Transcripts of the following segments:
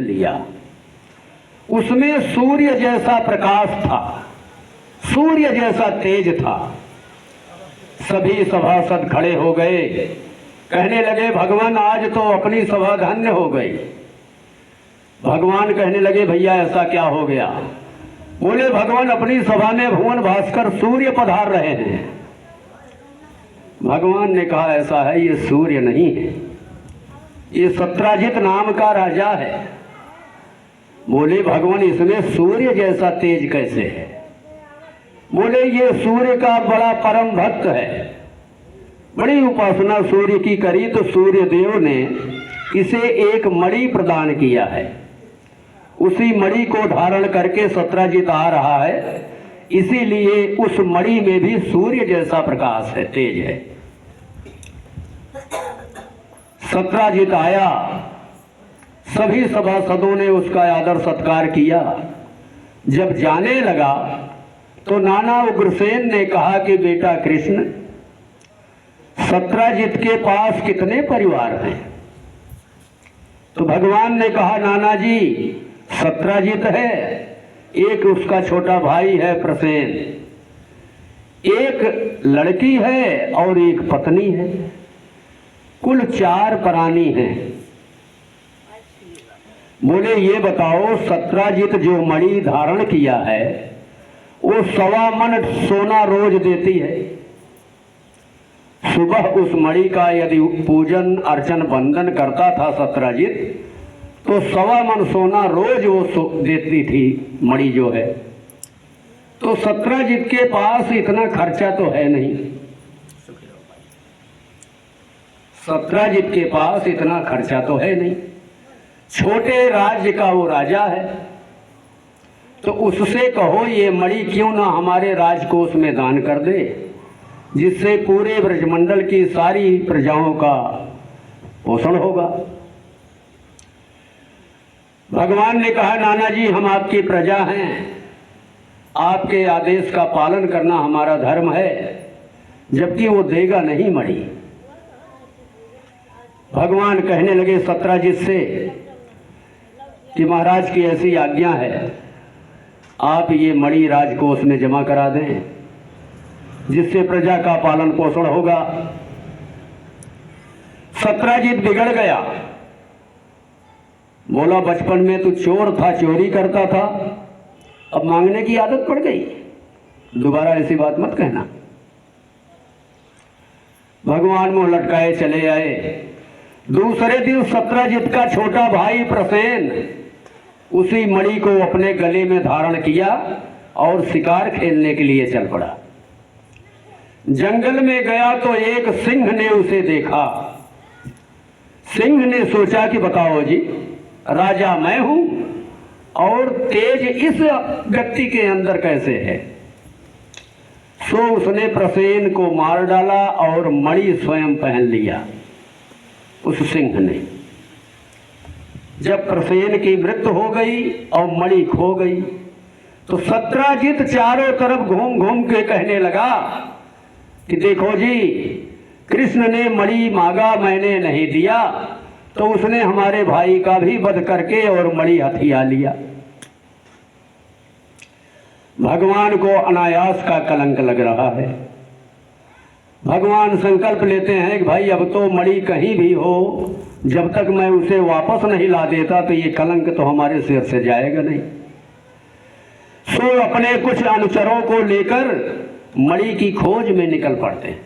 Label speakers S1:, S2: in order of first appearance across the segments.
S1: लिया। उसमें सूर्य जैसा प्रकाश था, सूर्य जैसा तेज था। सभी सभासद खड़े हो गए, कहने लगे भगवान आज तो अपनी सभा धन्य हो गई। भगवान कहने लगे भैया ऐसा क्या हो गया? बोले भगवान अपनी सभा में भुवन भास्कर सूर्य पधार रहे हैं। भगवान ने कहा ऐसा है, ये सूर्य नहीं है, ये सत्राजित नाम का राजा है। बोले भगवान इसमें सूर्य जैसा तेज कैसे है? बोले ये सूर्य का बड़ा परम भक्त है, बड़ी उपासना सूर्य की करी तो सूर्य देव ने इसे एक मणि प्रदान किया है। उसी मणि को धारण करके सत्राजित आ रहा है, इसीलिए उस मणि में भी सूर्य जैसा प्रकाश है, तेज है। सत्राजित आया, सभी सभासदों ने उसका आदर सत्कार किया। जब जाने लगा तो नाना उग्रसेन ने कहा कि बेटा कृष्ण, सत्राजित के पास कितने परिवार हैं? तो भगवान ने कहा नाना जी सत्राजित है, एक उसका छोटा भाई है प्रसेन, एक लड़की है और एक पत्नी है, कुल 4 प्राणी हैं। बोले ये बताओ सत्राजित जो मणि धारण किया है वो 1.25 मन सोना रोज देती है। सुबह उस मणि का यदि पूजन अर्चन बंदन करता था सत्राजित तो 1.25 मन सोना रोज वो देती थी मणि जो है। तो सत्राजित के पास इतना खर्चा तो है नहीं, सत्राजित के पास इतना खर्चा तो है नहीं, छोटे राज्य का वो राजा है। तो उससे कहो ये मणि क्यों ना हमारे राजकोष में दान कर दे, जिससे पूरे ब्रजमंडल की सारी प्रजाओं का पोषण होगा। भगवान ने कहा नाना जी हम आपकी प्रजा हैं, आपके आदेश का पालन करना हमारा धर्म है, जबकि वो देगा नहीं मणि। भगवान कहने लगे सत्राजित से कि महाराज की ऐसी आज्ञा है, आप ये मणि राजकोष में जमा करा दें, जिससे प्रजा का पालन पोषण होगा। सत्राजित बिगड़ गया, बोला बचपन में तू चोर था, चोरी करता था, अब मांगने की आदत पड़ गई, दोबारा ऐसी बात मत कहना। भगवान मुंह लटकाए चले आए। दूसरे दिन सत्राजित का छोटा भाई प्रसेन उसी मणि को अपने गले में धारण किया और शिकार खेलने के लिए चल पड़ा। जंगल में गया तो एक सिंह ने उसे देखा। सिंह ने सोचा कि बताओ जी राजा मैं हूं और तेज इस व्यक्ति के अंदर कैसे है। सो उसने प्रसेन को मार डाला और मणि स्वयं पहन लिया। उस सिंह ने जब प्रसेन की मृत्यु हो गई और मणि खो गई तो सत्राजित चारों तरफ घूम घूम के कहने लगा कि देखो जी कृष्ण ने मणि मांगा, मैंने नहीं दिया, तो उसने हमारे भाई का भी वध करके और मणि हथिया लिया। भगवान को अनायास का कलंक लग रहा है। भगवान संकल्प लेते हैं कि भाई अब तो मणि कहीं भी हो, जब तक मैं उसे वापस नहीं ला देता तो ये कलंक तो हमारे सिर से जाएगा नहीं। सो अपने कुछ अनुचरों को लेकर मणि की खोज में निकल पड़ते हैं।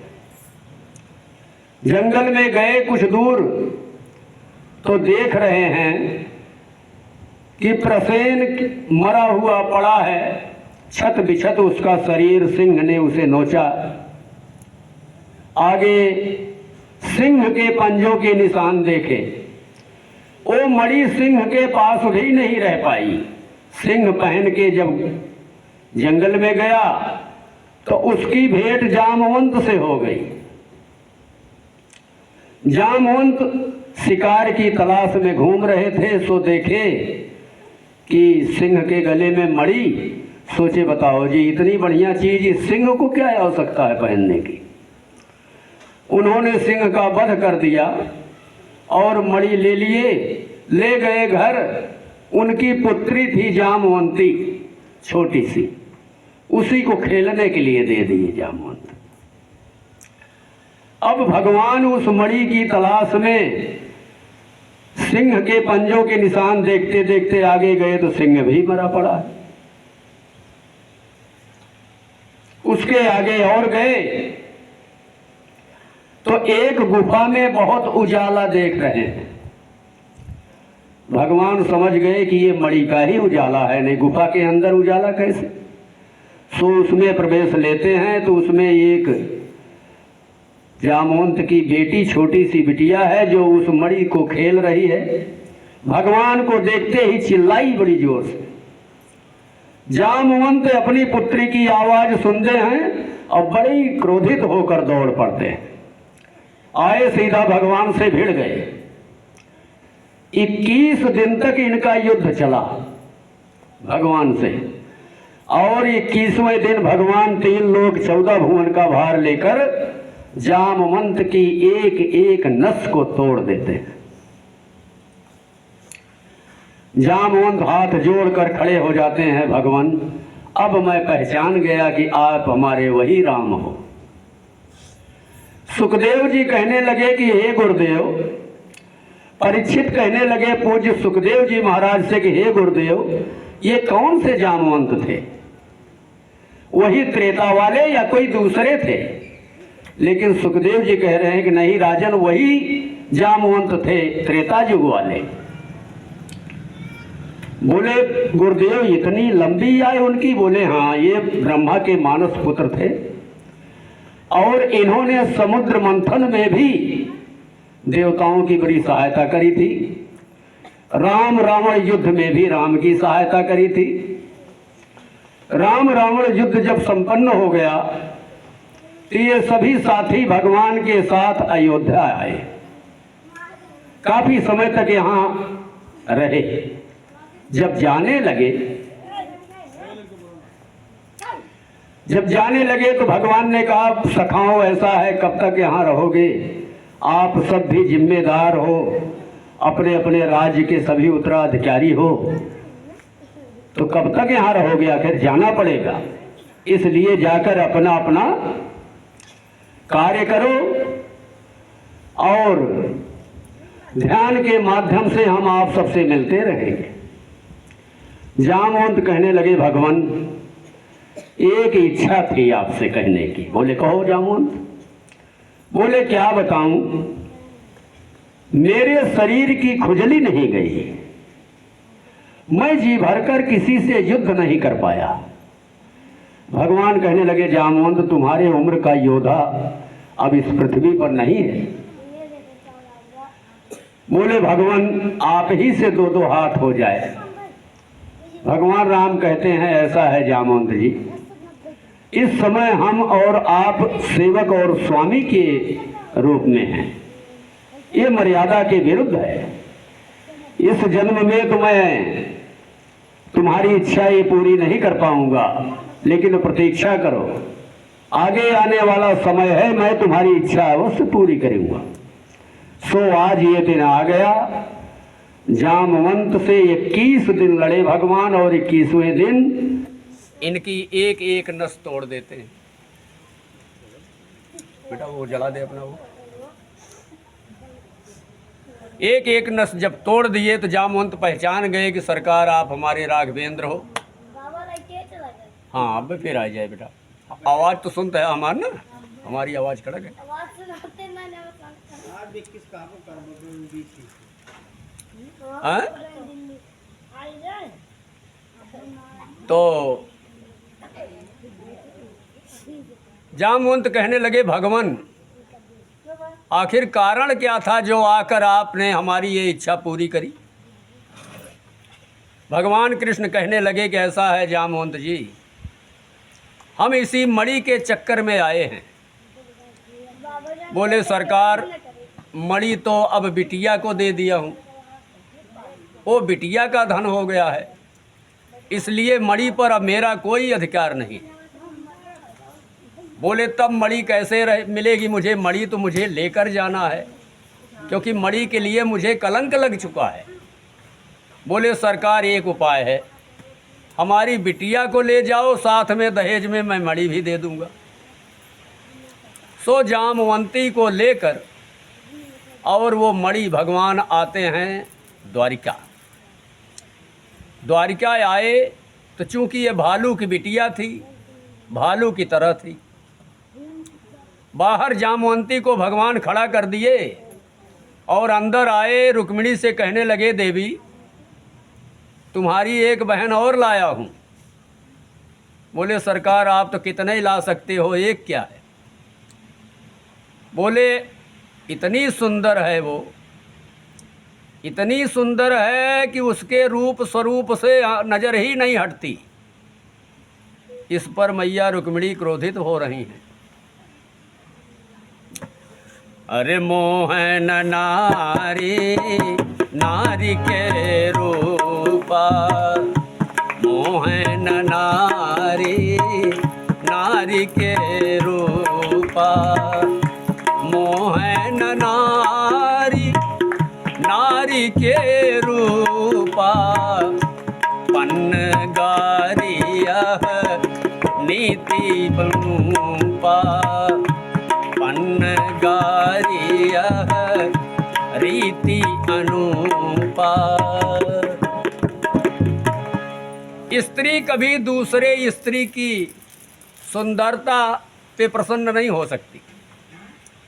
S1: जंगल में गए कुछ दूर तो देख रहे हैं कि प्रसेन मरा हुआ पड़ा है, छत बिछत उसका शरीर, सिंह ने उसे नोचा। आगे सिंह के पंजों के निशान देखे, वो मणि सिंह के पास भी नहीं रह पाई। सिंह पहन के जब जंगल में गया तो उसकी भेंट जामवंत से हो गई। जामवंत शिकार की तलाश में घूम रहे थे, सो देखे कि सिंह के गले में मणि। सोचे बताओ जी इतनी बढ़िया चीज इस सिंह को क्या आवश्यकता है पहनने की। उन्होंने सिंह का वध कर दिया और मणि ले लिए, ले गए घर उनकी पुत्री थी जामवंती, छोटी सी, उसी को खेलने के लिए दे दी जामवंत। अब भगवान उस मणि की तलाश में सिंह के पंजों के निशान देखते देखते आगे गए तो सिंह भी मरा पड़ा है। उसके आगे और गए तो एक गुफा में बहुत उजाला देख रहे हैं। भगवान समझ गए कि ये मणि का ही उजाला है, नहीं गुफा के अंदर उजाला कैसे। सो उसमें प्रवेश लेते हैं तो उसमें एक जामवंत की बेटी, छोटी सी बिटिया है जो उस मणि को खेल रही है। भगवान को देखते ही चिल्लाई बड़ी जोर से। जामवंत अपनी पुत्री की आवाज सुनते हैं और बड़ी क्रोधित होकर दौड़ पड़ते हैं। आए सीधा भगवान से भिड़ गए। 21 दिन तक इनका युद्ध चला भगवान से, और 21वें दिन भगवान 3 लोक 14 भुवन का भार लेकर जामवंत की एक एक नस को तोड़ देते हैं। जामवंत हाथ जोड़कर खड़े हो जाते हैं, भगवान अब मैं पहचान गया कि आप हमारे वही राम हो। सुखदेव जी कहने लगे कि हे गुरुदेव, परीक्षित कहने लगे पूज्य सुखदेव जी महाराज से कि हे गुरुदेव, ये कौन से जामवंत थे? वही त्रेता वाले या कोई दूसरे थे? लेकिन सुखदेव जी कह रहे हैं कि नहीं राजन, वही जामवंत थे, त्रेता युग वाले। बोले गुरुदेव इतनी लंबी आयु उनकी? बोले हाँ, ये ब्रह्मा के मानस पुत्र थे और इन्होंने समुद्र मंथन में भी देवताओं की बड़ी सहायता करी थी। राम रावण युद्ध में भी राम की सहायता करी थी। राम रावण युद्ध जब संपन्न हो गया तो ये सभी साथी भगवान के साथ अयोध्या आए। काफी समय तक यहाँ रहे। जब जाने लगे तो भगवान ने कहा सखाओ ऐसा है, कब तक यहाँ रहोगे? आप सब भी जिम्मेदार हो, अपने अपने राज्य के सभी उत्तराधिकारी हो, तो कब तक यहाँ रहोगे? आखिर जाना पड़ेगा। इसलिए जाकर अपना अपना कार्य करो और ध्यान के माध्यम से हम आप सबसे मिलते रहेंगे। जामवंत कहने लगे भगवान एक इच्छा थी आपसे कहने की। बोले कहो जामवंत। बोले क्या बताऊं, मेरे शरीर की खुजली नहीं गई, मैं जी भरकर किसी से युद्ध नहीं कर पाया। भगवान कहने लगे जामवंत तुम्हारे उम्र का योद्धा अब इस पृथ्वी पर नहीं है। बोले भगवान आप ही से 2-2 हाथ हो जाए। भगवान राम कहते हैं ऐसा है जामवंत जी, इस समय हम और आप सेवक और स्वामी के रूप में हैं, ये मर्यादा के विरुद्ध है। इस जन्म में तो मैं तुम्हारी इच्छा ये पूरी नहीं कर पाऊंगा, लेकिन प्रतीक्षा करो, आगे आने वाला समय है, मैं तुम्हारी इच्छा अवश्य पूरी करूंगा। सो आज ये दिन आ गया। जामवंत से 21 दिन लड़े भगवान और 21वें दिन इनकी एक एक नस तोड़ देते हैं। बेटा वो जला दे अपना वो। एक एक नस जब तोड़ दिए तो जामवंत पहचान गए कि सरकार आप हमारे राघवेंद्र हो। हाँ अब फिर आ जाए बेटा, आवाज तो सुनता है हमारा ना, हमारी आवाज कड़क है। तो जामवंत कहने लगे भगवान आखिर कारण क्या था जो आकर आपने हमारी ये इच्छा पूरी करी? भगवान कृष्ण कहने लगे कि ऐसा है जामवंत जी, हम इसी मणि के चक्कर में आए हैं। बोले सरकार मणि तो अब बिटिया को दे दिया हूँ, वो बिटिया का धन हो गया है, इसलिए मणि पर अब मेरा कोई अधिकार नहीं। बोले तब मणि कैसे मिलेगी मुझे? मणि तो मुझे लेकर जाना है, क्योंकि मणि के लिए मुझे कलंक लग चुका है। बोले सरकार एक उपाय है, हमारी बिटिया को ले जाओ, साथ में दहेज में मैं मणि भी दे दूंगा। सो जामवंती को लेकर और वो मणि भगवान आते हैं द्वारिका। द्वारिका आए तो चूंकि ये भालू की बिटिया थी, भालू की तरह थी, बाहर जामवंती को भगवान खड़ा कर दिए और अंदर आए, रुक्मिणी से कहने लगे देवी तुम्हारी एक बहन और लाया हूँ। बोले सरकार आप तो कितने ही ला सकते हो, एक क्या है। बोले इतनी सुंदर है वो, इतनी सुंदर है कि उसके रूप स्वरूप से नज़र ही नहीं हटती। इस पर मैया रुक्मिणी क्रोधित हो रही हैं। अरे मोहन नारी नारी के रूपा, मोहन नारी नारी के रूपा, मोहन नारी नारी के रूपा, पन्नगारिया नीति बनूपा, पन्नगारिया रीति अनुपा। स्त्री कभी दूसरे स्त्री की सुंदरता पे प्रसन्न नहीं हो सकती,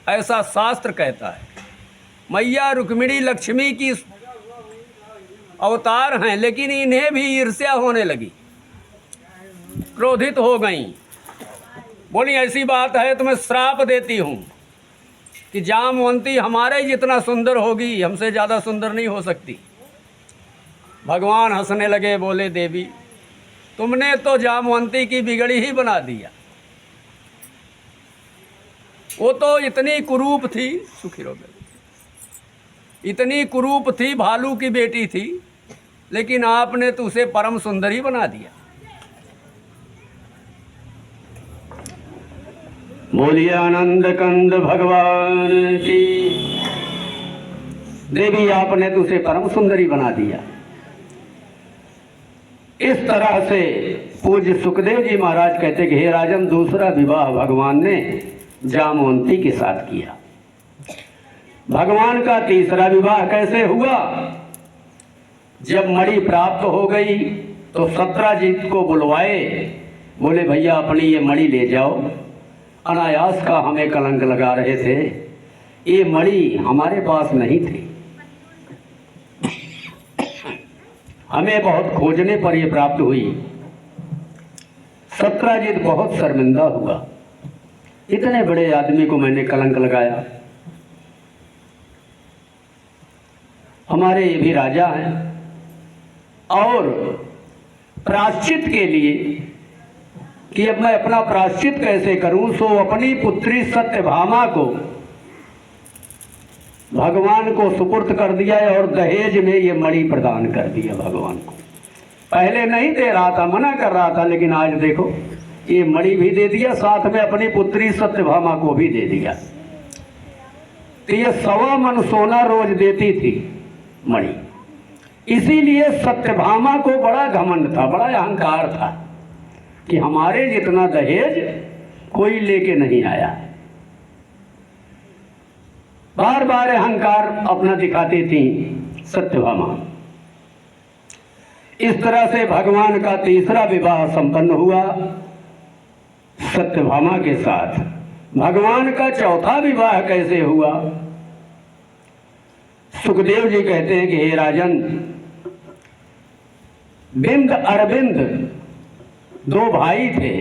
S1: ऐसा शास्त्र कहता है। मैया रुक्मिणी लक्ष्मी की अवतार हैं, लेकिन इन्हें भी ईर्ष्या होने लगी, क्रोधित हो गईं। बोली ऐसी बात है तो मैं श्राप देती हूँ कि जामवंती हमारे ही जितना सुंदर होगी, हमसे ज़्यादा सुंदर नहीं हो सकती। भगवान हंसने लगे, बोले देवी तुमने तो जामवंती की बिगड़ी ही बना दिया। वो तो इतनी कुरूप थी, सुखी रहो, इतनी कुरूप थी, भालू की बेटी थी, लेकिन आपने तो उसे परम सुंदर ही बना दिया। बोलिए आनंद कंद भगवान की। देवी आपने तो उसे परम सुंदरी बना दिया। इस तरह से पूज्य सुखदेव जी महाराज कहते कि हे राजन, दूसरा विवाह भगवान ने जामवंती के साथ किया। भगवान का तीसरा विवाह कैसे हुआ? जब मणि प्राप्त हो गई तो सत्राजित को बुलवाए, बोले भैया अपनी ये मणि ले जाओ, अनायास का हमें कलंक लगा रहे थे, ये मणि हमारे पास नहीं थी, हमें बहुत खोजने पर ये प्राप्त हुई। सत्राजित बहुत शर्मिंदा हुआ, इतने बड़े आदमी को मैंने कलंक लगाया। हमारे ये भी राजा हैं, और प्रायश्चित के लिए कि अब मैं अपना प्रायश्चित कैसे करूं, सो अपनी पुत्री सत्यभामा को भगवान को सुपुर्द कर दिया और दहेज में ये मणि प्रदान कर दिया भगवान को। पहले नहीं दे रहा था, मना कर रहा था, लेकिन आज देखो ये मणि भी दे दिया, साथ में अपनी पुत्री सत्यभामा को भी दे दिया। तो ये 1.25 मन सोना रोज देती थी मणि। इसीलिए सत्यभामा को बड़ा घमंड था, बड़ा अहंकार था कि हमारे जितना दहेज कोई लेके नहीं आया। बार बार अहंकार अपना दिखाती थी सत्यभामा। इस तरह से भगवान का तीसरा विवाह संपन्न हुआ सत्यभामा के साथ। भगवान का चौथा विवाह कैसे हुआ? सुखदेव जी कहते हैं कि हे राजन, बिंद अरविंद 2 भाई थे,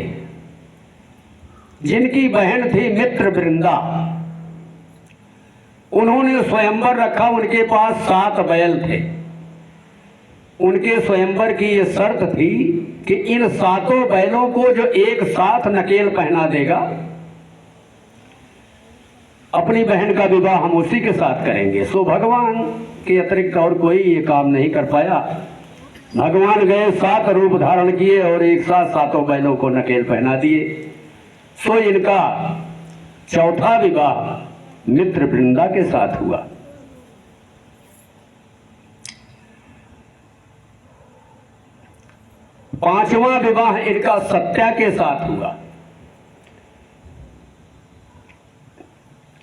S1: जिनकी बहन थी मित्र वृंदा। उन्होंने स्वयंवर रखा, उनके पास 7 बैल थे। उनके स्वयंवर की ये शर्त थी कि इन 7 बैलों को जो एक साथ नकेल पहना देगा, अपनी बहन का विवाह हम उसी के साथ करेंगे। सो भगवान के अतिरिक्त और कोई ये काम नहीं कर पाया। भगवान गए, 7 रूप धारण किए और एक साथ 7 बैलों को नकेल पहना दिए। सो इनका चौथा विवाह मित्र वृंदा के साथ हुआ। 5वां विवाह इनका सत्या के साथ हुआ।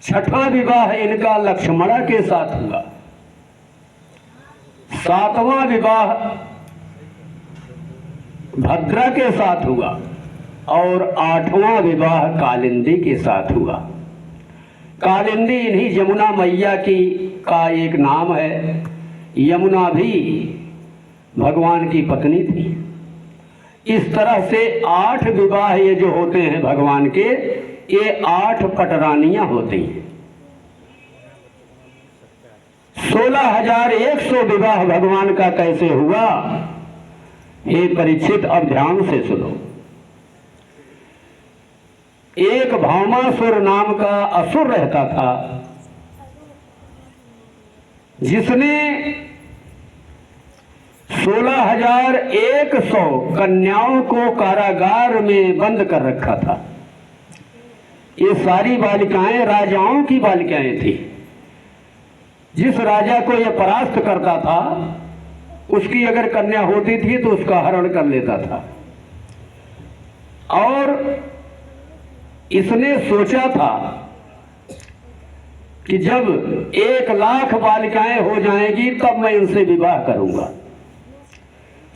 S1: 6वां विवाह इनका लक्ष्मणा के साथ हुआ। 7वां विवाह भद्रा के साथ हुआ और 8वां विवाह कालिंदी के साथ हुआ। कालिंदी इन्हीं यमुना मैया की का एक नाम है। यमुना भी भगवान की पत्नी थी। इस तरह से 8 विवाह ये जो होते हैं भगवान के, ये 8 पटरानियां होती हैं। 16,100 विवाह भगवान का कैसे हुआ? हे परीक्षित, अब ध्यान से सुनो। एक भौमासुर नाम का असुर रहता था, जिसने 16,100 कन्याओं को कारागार में बंद कर रखा था। ये सारी बालिकाएं राजाओं की बालिकाएं थी। जिस राजा को यह परास्त करता था, उसकी अगर कन्या होती थी तो उसका हरण कर लेता था। और इसने सोचा था कि जब 1,00,000 बालिकाएं हो जाएंगी तब मैं इनसे विवाह करूंगा।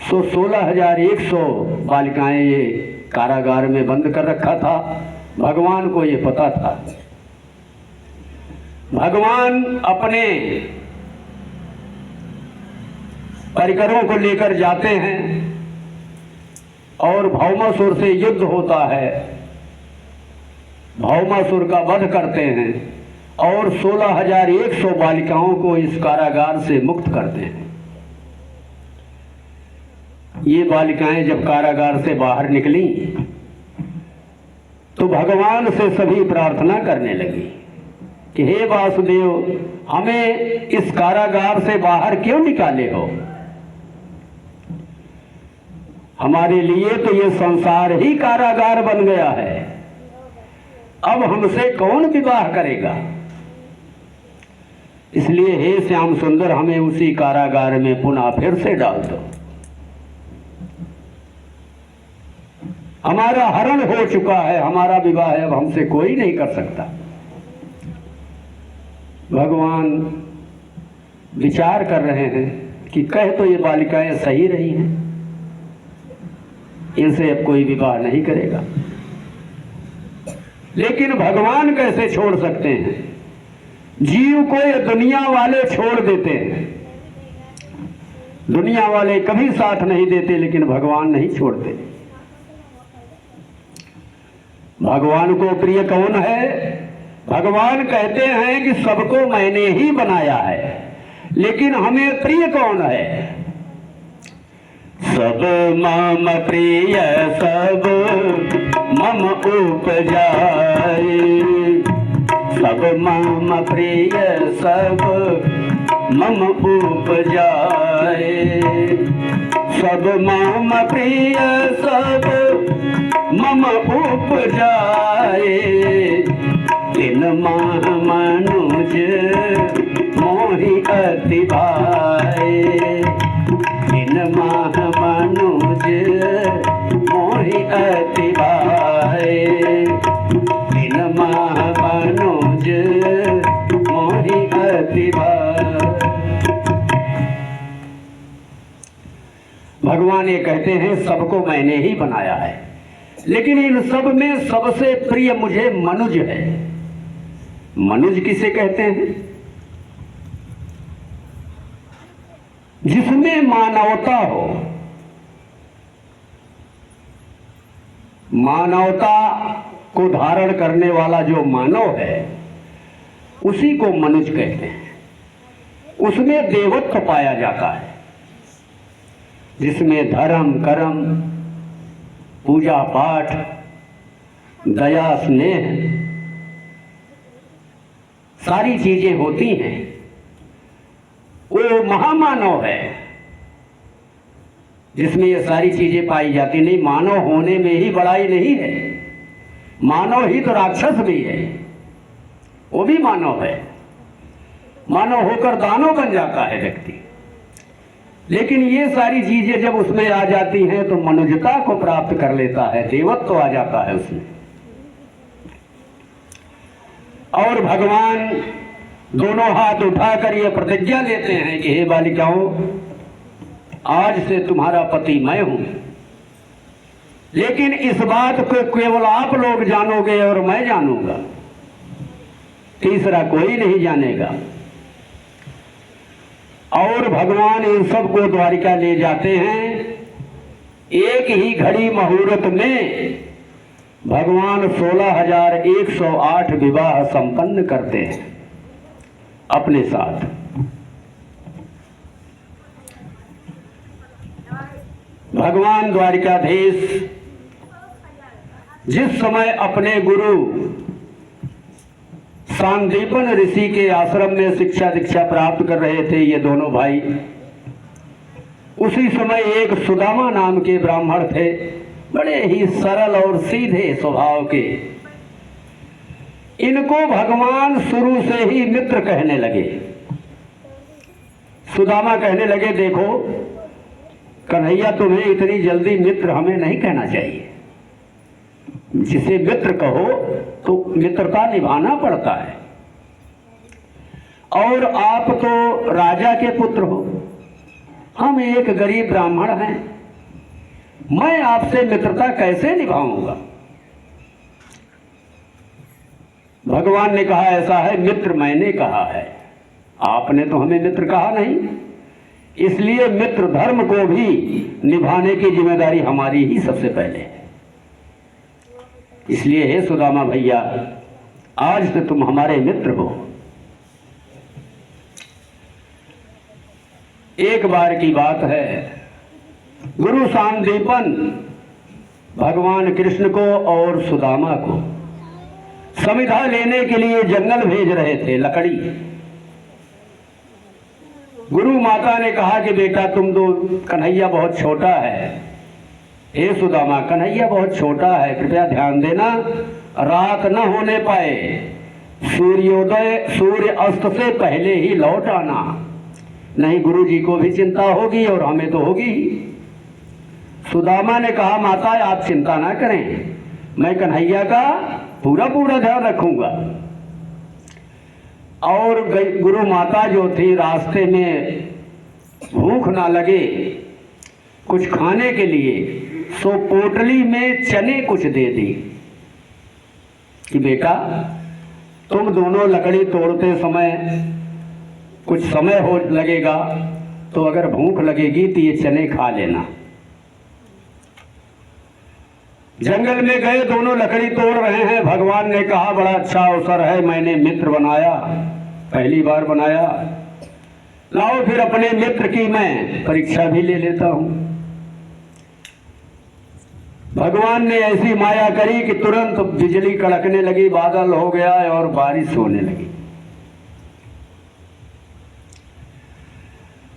S1: सो 16,100 बालिकाएं ये कारागार में बंद कर रखा था। भगवान को ये पता था। भगवान अपने परिकरों को लेकर जाते हैं और भौमासुर से युद्ध होता है। भौमासुर का वध करते हैं और 16,100 बालिकाओं को इस कारागार से मुक्त करते हैं। ये बालिकाएं जब कारागार से बाहर निकली तो भगवान से सभी प्रार्थना करने लगी कि हे वासुदेव, हमें इस कारागार से बाहर क्यों निकाले हो? हमारे लिए तो ये संसार ही कारागार बन गया है। अब हमसे कौन विवाह करेगा? इसलिए हे श्याम सुंदर, हमें उसी कारागार में पुनः फिर से डाल दो। हमारा हरण हो चुका है, हमारा विवाह अब हमसे कोई नहीं कर सकता। भगवान विचार कर रहे हैं कि कह तो ये बालिकाएं सही रही हैं, इनसे अब कोई विवाह नहीं करेगा। लेकिन भगवान कैसे छोड़ सकते हैं? जीव को ये दुनिया वाले छोड़ देते हैं। दुनिया वाले कभी साथ नहीं देते, लेकिन भगवान नहीं छोड़ते। भगवान को प्रिय कौन है? भगवान कहते हैं कि सबको मैंने ही बनाया है, लेकिन हमें प्रिय कौन है? सब मम प्रिय सब मम उपजाए, सब मम प्रिय सब मम उपजाए, सब मम प्रिय सब मम उपजाए, तीन माह मनुज मोहि अति भाए, तीन माह मनुज मोहि अति भाए, तीन माह मनुज मोहि अति भाए। भगवान ये कहते हैं सबको मैंने ही बनाया है, लेकिन इन सब में सबसे प्रिय मुझे मनुज है। मनुज किसे कहते हैं? जिसमें मानवता हो। मानवता को धारण करने वाला जो मानव है, उसी को मनुज कहते हैं। उसमें देवत्व पाया जाता है, जिसमें धर्म कर्म पूजा पाठ दया स्नेह सारी चीजें होती हैं। वो महामानव है जिसमें ये सारी चीजें पाई जाती। नहीं, मानव होने में ही बड़ाई नहीं है। मानव ही तो राक्षस भी है, वो भी मानव है। मानव होकर दानव बन जाता है व्यक्ति। लेकिन ये सारी चीजें जब उसमें आ जाती हैं तो मनुष्यता को प्राप्त कर लेता है, देवत्व तो आ जाता है उसमें। और भगवान दोनों हाथ उठाकर ये प्रतिज्ञा लेते हैं कि हे बालिकाओं, आज से तुम्हारा पति मैं हूं, लेकिन इस बात को केवल आप लोग जानोगे और मैं जानूंगा, तीसरा कोई नहीं जानेगा। और भगवान इन सबको द्वारिका ले जाते हैं। एक ही घड़ी मुहूर्त में भगवान 16,108 विवाह संपन्न करते हैं अपने साथ। भगवान द्वारिकाधीश जिस समय अपने गुरु सांदीपन ऋषि के आश्रम में शिक्षा दीक्षा प्राप्त कर रहे थे, ये दोनों भाई, उसी समय एक सुदामा नाम के ब्राह्मण थे, बड़े ही सरल और सीधे स्वभाव के। इनको भगवान शुरू से ही मित्र कहने लगे। सुदामा कहने लगे, देखो कन्हैया, तुम्हें इतनी जल्दी मित्र हमें नहीं कहना चाहिए। जिसे मित्र कहो तो मित्रता निभाना पड़ता है। और आप तो राजा के पुत्र हो, हम एक गरीब ब्राह्मण हैं, मैं आपसे मित्रता कैसे निभाऊंगा। भगवान ने कहा, ऐसा है, मित्र मैंने कहा है, आपने तो हमें मित्र कहा नहीं, इसलिए मित्र धर्म को भी निभाने की जिम्मेदारी हमारी ही सबसे पहले है। इसलिए हे सुदामा भैया, आज से तुम हमारे मित्र हो। एक बार की बात है, गुरु सांदीपन भगवान कृष्ण को और सुदामा को समिधा लेने के लिए जंगल भेज रहे थे, लकड़ी। गुरु माता ने कहा कि बेटा तुम दो, कन्हैया बहुत छोटा है। हे सुदामा, कन्हैया बहुत छोटा है, कृपया ध्यान देना, रात न होने पाए, सूर्य अस्त से पहले ही लौट आना, नहीं गुरु जी को भी चिंता होगी और हमें तो होगी ही। सुदामा ने कहा, माता आप चिंता ना करें, मैं कन्हैया का पूरा पूरा ध्यान रखूंगा। और गुरु माता जो थी, रास्ते में भूख ना लगे कुछ खाने के लिए, सो पोटली में चने कुछ दे दी कि बेटा तुम दोनों लकड़ी तोड़ते समय कुछ समय हो लगेगा, तो अगर भूख लगेगी तो ये चने खा लेना। जंगल में गए, दोनों लकड़ी तोड़ रहे हैं। भगवान ने कहा, बड़ा अच्छा अवसर है, मैंने मित्र बनाया, पहली बार बनाया, लाओ फिर अपने मित्र की मैं परीक्षा भी ले लेता हूं। भगवान ने ऐसी माया करी कि तुरंत बिजली कड़कने लगी, बादल हो गया और बारिश होने लगी।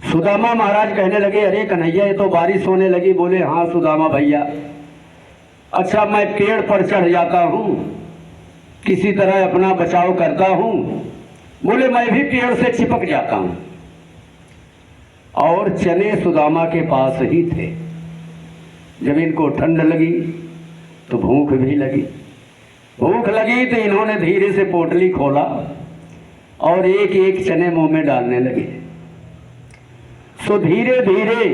S1: सुदामा महाराज कहने लगे, अरे कन्हैया ये तो बारिश होने लगी। बोले, हाँ सुदामा भैया, अच्छा मैं पेड़ पर चढ़ जाता हूँ, किसी तरह अपना बचाव करता हूँ। बोले, मैं भी पेड़ से चिपक जाता हूँ। और चने सुदामा के पास ही थे। जब इनको ठंड लगी तो भूख भी लगी। भूख लगी तो इन्होंने धीरे से पोटली खोला और एक एक चने मुंह में डालने लगे। सो धीरे धीरे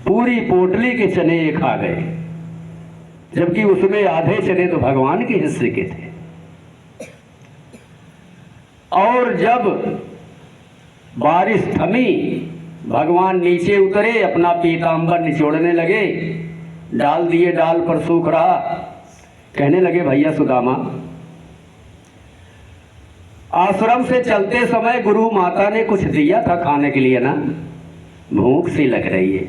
S1: पूरी पोटली के चने ये खा गए, जबकि उसमें आधे चने तो भगवान के हिस्से के थे। और जब बारिश थमी, भगवान नीचे उतरे, अपना पीतांबर निचोड़ने लगे, डाल दिए, डाल पर सूख रहा। कहने लगे, भैया सुदामा, आश्रम से चलते समय गुरु माता ने कुछ दिया था खाने के लिए ना, भूख सी लग रही है।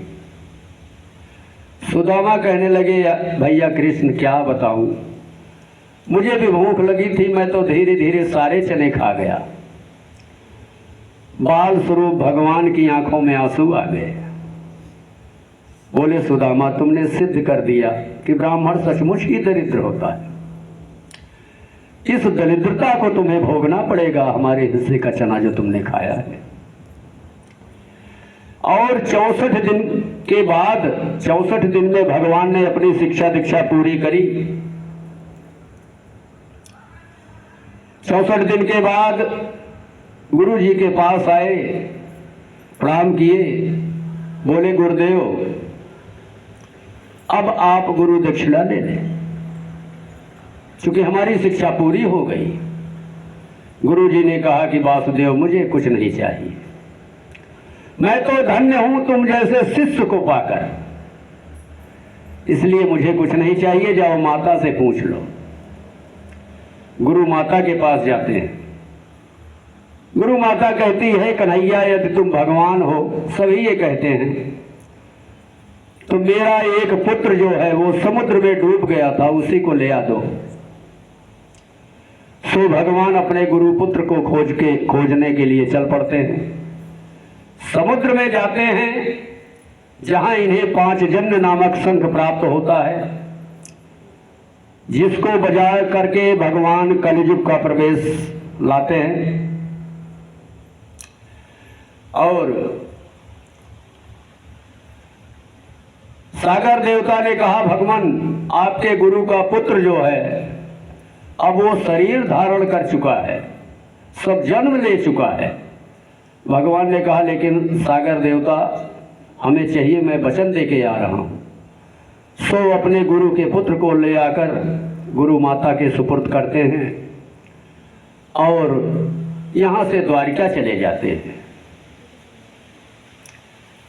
S1: सुदामा कहने लगे, भैया कृष्ण क्या बताऊं, मुझे भी भूख लगी थी, मैं तो धीरे धीरे सारे चने खा गया। बाल स्वरूप भगवान की आंखों में आंसू आ गए। बोले, सुदामा तुमने सिद्ध कर दिया कि ब्राह्मण सचमुच ही दरिद्र होता है। इस दरिद्रता को तुम्हें भोगना पड़ेगा, हमारे हिस्से का चना जो तुमने खाया है। और 64 दिन के बाद 64 दिन में भगवान ने अपनी शिक्षा दीक्षा पूरी करी। 64 दिन के बाद गुरु जी के पास आए, प्रणाम किए, बोले गुरुदेव अब आप गुरु दक्षिणा ले लें, क्योंकि हमारी शिक्षा पूरी हो गई। गुरु जी ने कहा कि वासुदेव मुझे कुछ नहीं चाहिए, मैं तो धन्य हूं तुम जैसे शिष्य को पाकर, इसलिए मुझे कुछ नहीं चाहिए, जाओ माता से पूछ लो। गुरु माता के पास जाते हैं। गुरु माता कहती है कन्हैया यदि तुम भगवान हो, सभी ये कहते हैं, तो मेरा एक पुत्र जो है वो समुद्र में डूब गया था, उसी को ले आ दो। सो भगवान अपने गुरु पुत्र को खोजने के लिए चल पड़ते हैं। समुद्र में जाते हैं जहां इन्हें 5 जन्य नामक शंख प्राप्त होता है, जिसको बजा करके भगवान कलियुग का प्रवेश लाते हैं। और सागर देवता ने कहा भगवान आपके गुरु का पुत्र जो है अब वो शरीर धारण कर चुका है, सब जन्म ले चुका है। भगवान ने कहा लेकिन सागर देवता हमें चाहिए, मैं वचन देके आ रहा हूं। सो अपने गुरु के पुत्र को ले आकर गुरु माता के सुपुर्द करते हैं और यहां से द्वारिका चले जाते हैं।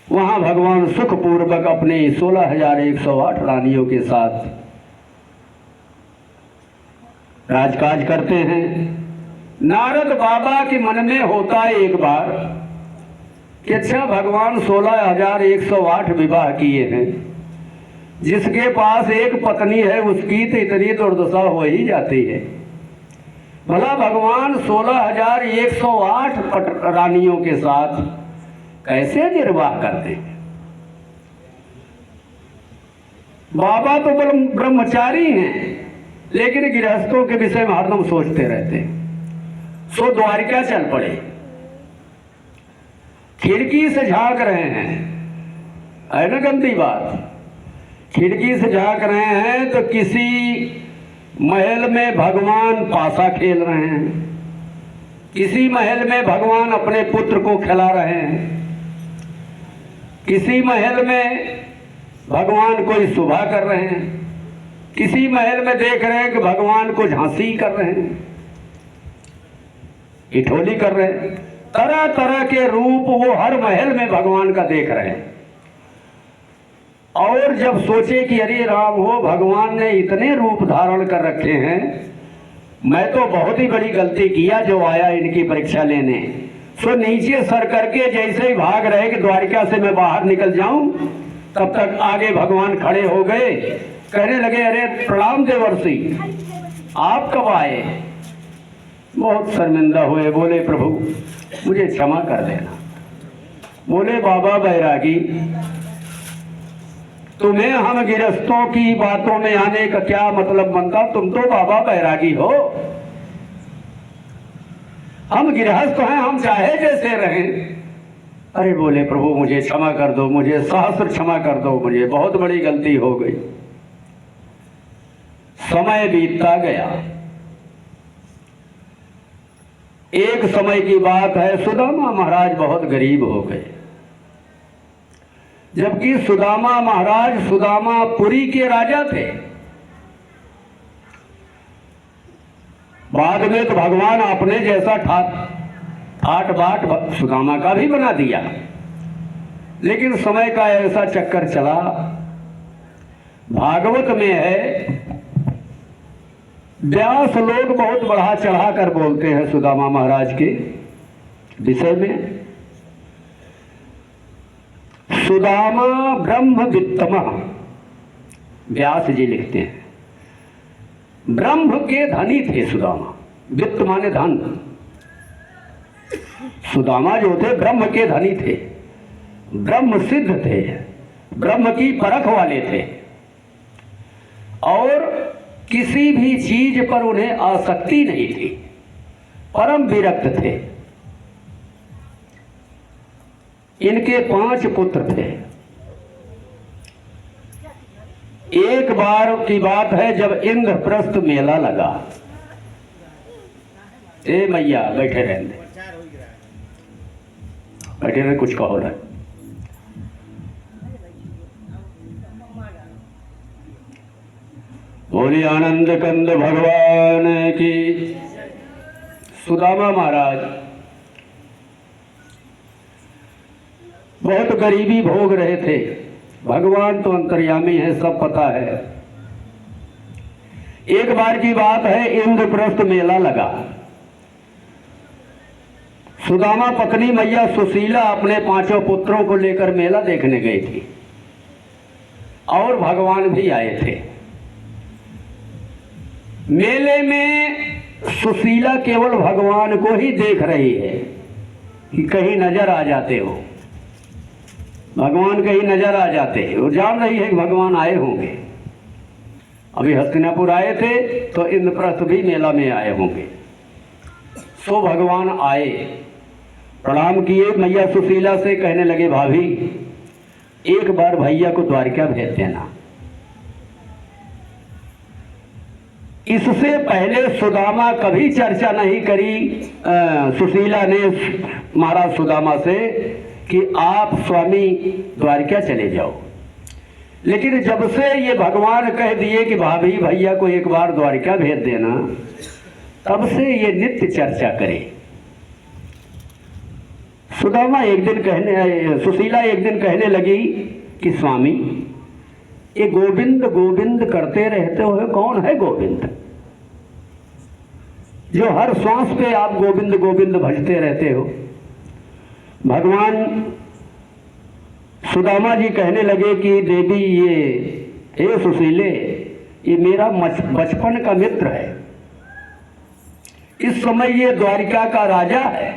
S1: वहां भगवान सुखपूर्वक अपने 16,108 रानियों के साथ राजकाज करते हैं। नारद बाबा के मन में होता है एक बार कि अच्छा भगवान 16,108 विवाह किए हैं, जिसके पास एक पत्नी है उसकी तो इतनी दुर्दशा हो ही जाती है, भला भगवान 16,108 रानियों के साथ कैसे निर्वाह करते हैं। बाबा तो ब्रह्मचारी हैं, लेकिन गृहस्थों के विषय में हरदम सोचते रहते हैं। सो द्वारिका चल पड़े। खिड़की से झांक रहे हैं, है ना गंदी बात। खिड़की से झांक रहे हैं तो किसी महल में भगवान पासा खेल रहे हैं, किसी महल में भगवान अपने पुत्र को खिला रहे हैं, किसी महल में भगवान कोई सुबह कर रहे हैं, किसी महल में देख रहे हैं कि भगवान को झांसी कर रहे हैं, ठिठोली कर रहे हैं। तरह तरह के रूप वो हर महल में भगवान का देख रहे हैं। और जब सोचे कि अरे राम हो, भगवान ने इतने रूप धारण कर रखे हैं, मैं तो बहुत ही बड़ी गलती किया जो आया इनकी परीक्षा लेने। सो नीचे सर करके जैसे ही भाग रहे कि द्वारिका से मैं बाहर निकल जाऊं, तब तक आगे भगवान खड़े हो गए, कहने लगे अरे प्रणाम देवर्षि, आप कब आए। बहुत शर्मिंदा हुए, बोले प्रभु मुझे क्षमा कर देना। बोले बाबा बैरागी, तुम्हें हम गृहस्थों की बातों में आने का क्या मतलब बनता, तुम तो बाबा बैरागी हो, हम गृहस्थ हैं, हम चाहे जैसे रहें। अरे बोले प्रभु मुझे क्षमा कर दो, मुझे सहस्र क्षमा कर दो, मुझे बहुत बड़ी गलती हो गई। समय बीतता गया। एक समय की बात है, सुदामा महाराज बहुत गरीब हो गए, जबकि सुदामा महाराज सुदामापुरी के राजा थे। बाद में तो भगवान अपने जैसा ठाट बाट सुदामा का भी बना दिया, लेकिन समय का ऐसा चक्कर चला। भागवत में है, व्यास लोग बहुत बढ़ा चढ़ा कर बोलते हैं सुदामा महाराज के विषय में। सुदामा ब्रह्मवित्तमः, व्यास जी लिखते हैं, ब्रह्म के धनी थे सुदामा। वित्त माने धन। सुदामा जो थे ब्रह्म के धनी थे, ब्रह्म सिद्ध थे, ब्रह्म की परख वाले थे, और किसी भी चीज पर उन्हें आसक्ति नहीं थी, परम विरक्त थे। इनके 5 पुत्र थे। एक बार की बात है जब इंद्रप्रस्थ मेला लगा। ए मैया बैठे रहने, बैठे रहे, कुछ कहो ना। बोली आनंद कंद भगवान की। सुदामा महाराज बहुत गरीबी भोग रहे थे। भगवान तो अंतर्यामी है, सब पता है। एक बार की बात है, इंद्रप्रस्थ मेला लगा। सुदामा पत्नी मैया सुशीला अपने 5 पुत्रों को लेकर मेला देखने गई थी और भगवान भी आए थे। मेले में सुशीला केवल भगवान को ही देख रही है कि कहीं नजर आ जाते हो, भगवान कहीं नजर आ जाते हैं। वो जान रही है कि भगवान आए होंगे। अभी हस्तिनापुर आए थे तो इंद्रप्रस्थ भी मेला में आए होंगे। सो भगवान आए, प्रणाम किए मैया सुशीला से, कहने लगे भाभी एक बार भैया को द्वारिका भेज देना। इससे पहले सुदामा कभी चर्चा नहीं करी सुशीला ने महाराज सुदामा से कि आप स्वामी द्वारिका चले जाओ। लेकिन जब से ये भगवान कह दिए कि भाभी भैया को एक बार द्वारिका भेज देना, तब से ये नित्य चर्चा करे। सुदामा एक दिन सुशीला एक दिन कहने लगी कि स्वामी ये गोविंद गोविंद करते रहते हो, कौन है गोविंद जो हर श्वास पे आप गोविंद गोविंद भजते रहते हो? भगवान सुदामा जी कहने लगे कि देवी ये सुशीले, ये मेरा बचपन का मित्र है। इस समय ये द्वारिका का राजा है।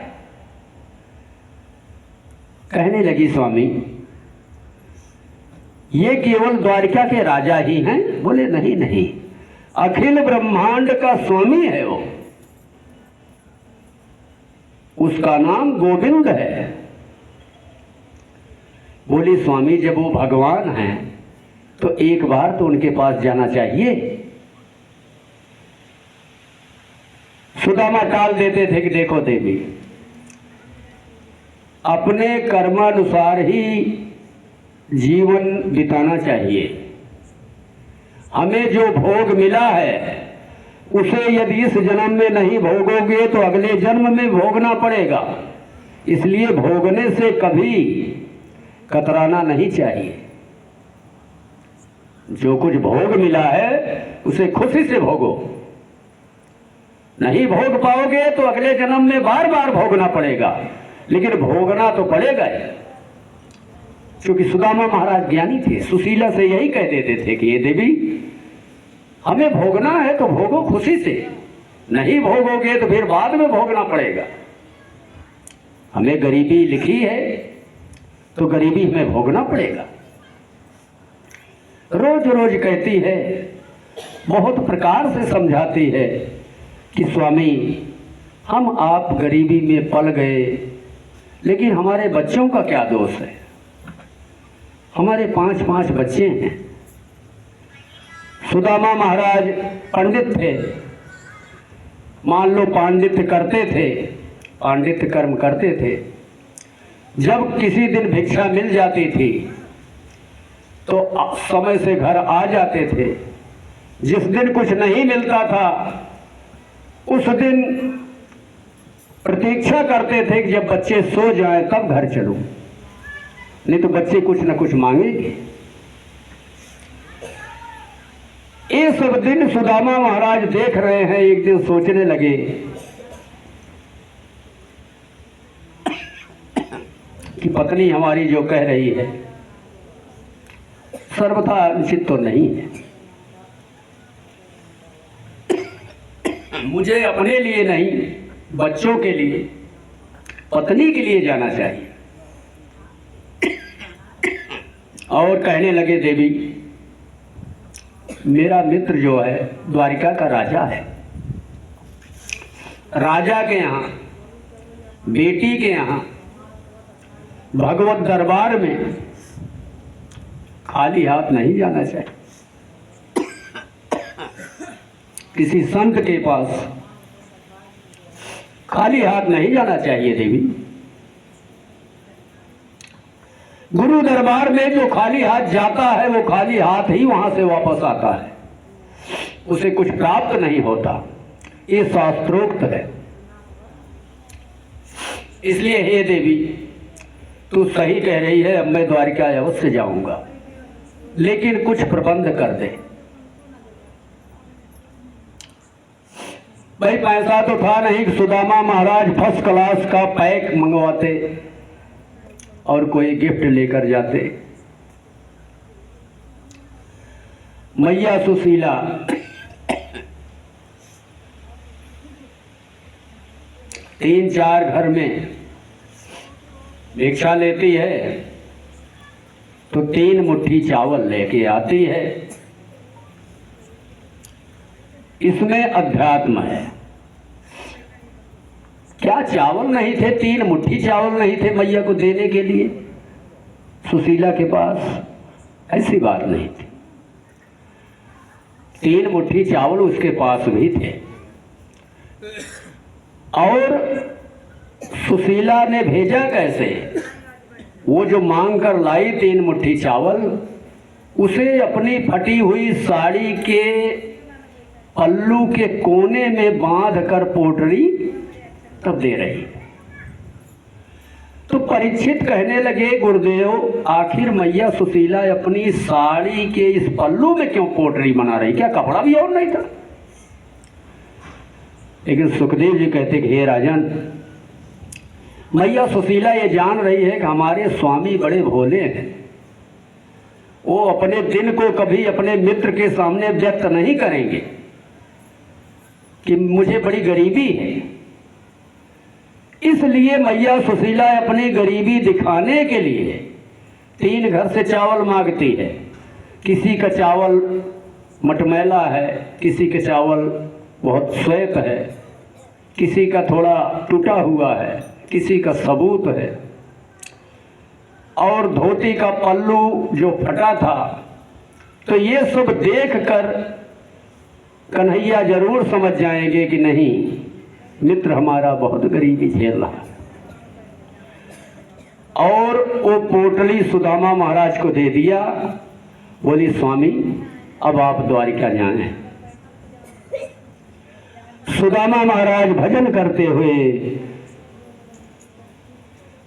S1: कहने लगी स्वामी ये केवल द्वारिका के राजा ही हैं? बोले नहीं नहीं, अखिल ब्रह्मांड का स्वामी है वो, उसका नाम गोविंद है। बोली स्वामी जब वो भगवान हैं तो एक बार तो उनके पास जाना चाहिए। सुदामा टाल देते थे कि देखो देवी, अपने कर्मानुसार ही जीवन बिताना चाहिए। हमें जो भोग मिला है उसे यदि इस जन्म में नहीं भोगोगे तो अगले जन्म में भोगना पड़ेगा। इसलिए भोगने से कभी कतराना नहीं चाहिए। जो कुछ भोग मिला है उसे खुशी से भोगो। नहीं भोग पाओगे तो अगले जन्म में बार बार भोगना पड़ेगा, लेकिन भोगना तो पड़ेगा ही। क्योंकि सुदामा महाराज ज्ञानी थे, सुशीला से यही कह देते थे कि ये देवी हमें भोगना है तो भोगो खुशी से, नहीं भोगोगे तो फिर बाद में भोगना पड़ेगा। हमें गरीबी लिखी है तो गरीबी हमें भोगना पड़ेगा। रोज रोज कहती है, बहुत प्रकार से समझाती है कि स्वामी हम आप गरीबी में पल गए, लेकिन हमारे बच्चों का क्या दोष है? हमारे 5 बच्चे हैं। सुदामा महाराज पंडित थे, मान लो पांडित्य करते थे, पांडित्य कर्म करते थे। जब किसी दिन भिक्षा मिल जाती थी तो समय से घर आ जाते थे। जिस दिन कुछ नहीं मिलता था उस दिन प्रतीक्षा करते थे कि जब बच्चे सो जाएं तब घर चलूं, नहीं तो बच्चे कुछ न कुछ मांगेंगे। ये सब दिन सुदामा महाराज देख रहे हैं। एक दिन सोचने लगे कि पत्नी हमारी जो कह रही है सर्वथा अनुचित तो नहीं है। मुझे अपने लिए नहीं, बच्चों के लिए, पत्नी के लिए जाना चाहिए। और कहने लगे देवी मेरा मित्र जो है द्वारिका का राजा है। राजा के यहाँ, बेटी के यहाँ भगवत दरबार में खाली हाथ नहीं जाना चाहिए। किसी संत के पास खाली हाथ नहीं जाना चाहिए देवी। गुरु दरबार में जो खाली हाथ जाता है वो खाली हाथ ही वहां से वापस आता है, उसे कुछ प्राप्त नहीं होता। ये शास्त्रोक्त है। इसलिए हे देवी, तू सही कह रही है, अब मैं द्वारिका अवश्य जाऊंगा, लेकिन कुछ प्रबंध कर दे। भाई पैसा तो था नहीं, सुदामा महाराज फर्स्ट क्लास का पैक मंगवाते और कोई गिफ्ट लेकर जाते। मैया सुशीला तीन चार घर में भिक्षा लेती है तो 3 मुट्ठी चावल लेके आती है। इसमें अध्यात्म है। क्या चावल नहीं थे? 3 मुट्ठी चावल नहीं थे मैया को देने के लिए सुशीला के पास? ऐसी बात नहीं थी। 3 मुट्ठी चावल उसके पास भी थे। और सुशीला ने भेजा कैसे? वो जो मांग कर लाई 3 मुट्ठी चावल, उसे अपनी फटी हुई साड़ी के पल्लू के कोने में बांध कर पोटली तब दे रही। तो परीक्षित कहने लगे, गुरुदेव आखिर मैया सुशीला अपनी साड़ी के इस पल्लू में क्यों पोटली बना रही? क्या कपड़ा भी और नहीं था? लेकिन सुखदेव जी कहते कि हे राजन, मैया सुशीला ये जान रही है कि हमारे स्वामी बड़े भोले हैं। वो अपने दिन को कभी अपने मित्र के सामने व्यक्त नहीं करेंगे कि मुझे बड़ी गरीबी है। इसलिए मैया सुशीला अपनी गरीबी दिखाने के लिए 3 घर से चावल मांगती है। किसी का चावल मटमैला है, किसी के चावल बहुत श्वेत है, किसी का थोड़ा टूटा हुआ है, किसी का सबूत है, और धोती का पल्लू जो फटा था। तो ये सब देखकर कन्हैया जरूर समझ जाएंगे कि नहीं, मित्र हमारा बहुत गरीबी झेल रहा है। और वो पोटली सुदामा महाराज को दे दिया। बोली स्वामी अब आप द्वारिका जाएं। सुदामा महाराज भजन करते हुए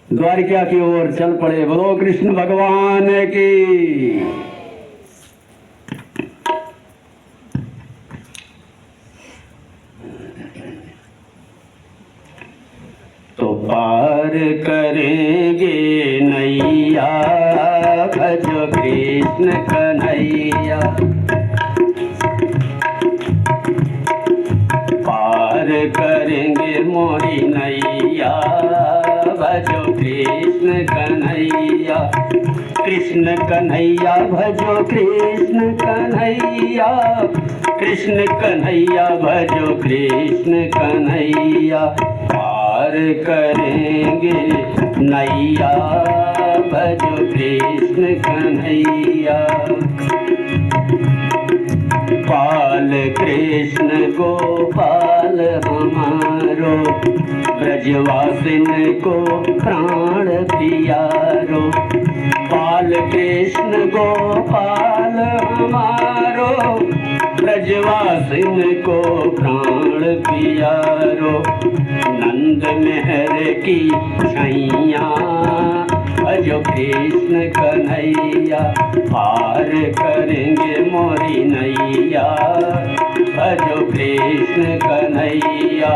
S1: द्वारिका की ओर चल पड़े। बोलो कृष्ण भगवान की। तो पार करेंगे नैया, भजो कृष्ण कन्हैया। पार करेंगे मोरी नैया, भजो कृष्ण कन्हैया। कृष्ण कन्हैया भजो कृष्ण कन्हैया, कृष्ण कन्हैया भजो कृष्ण कन्हैया। पार करेंगे नैया, भजो कृष्ण कन्हैया। पाल कृष्ण गोपाल हमारो, ब्रजवासिन को प्राण पियारो। पाल कृष्ण गोपाल हमारो, ब्रजवासिन को प्राण पियारो। नंद मेहर की छैया, भजो कृष्ण कन्हैया। पार करेंगे मोरी नैया, भजो कृष्ण कन्हैया।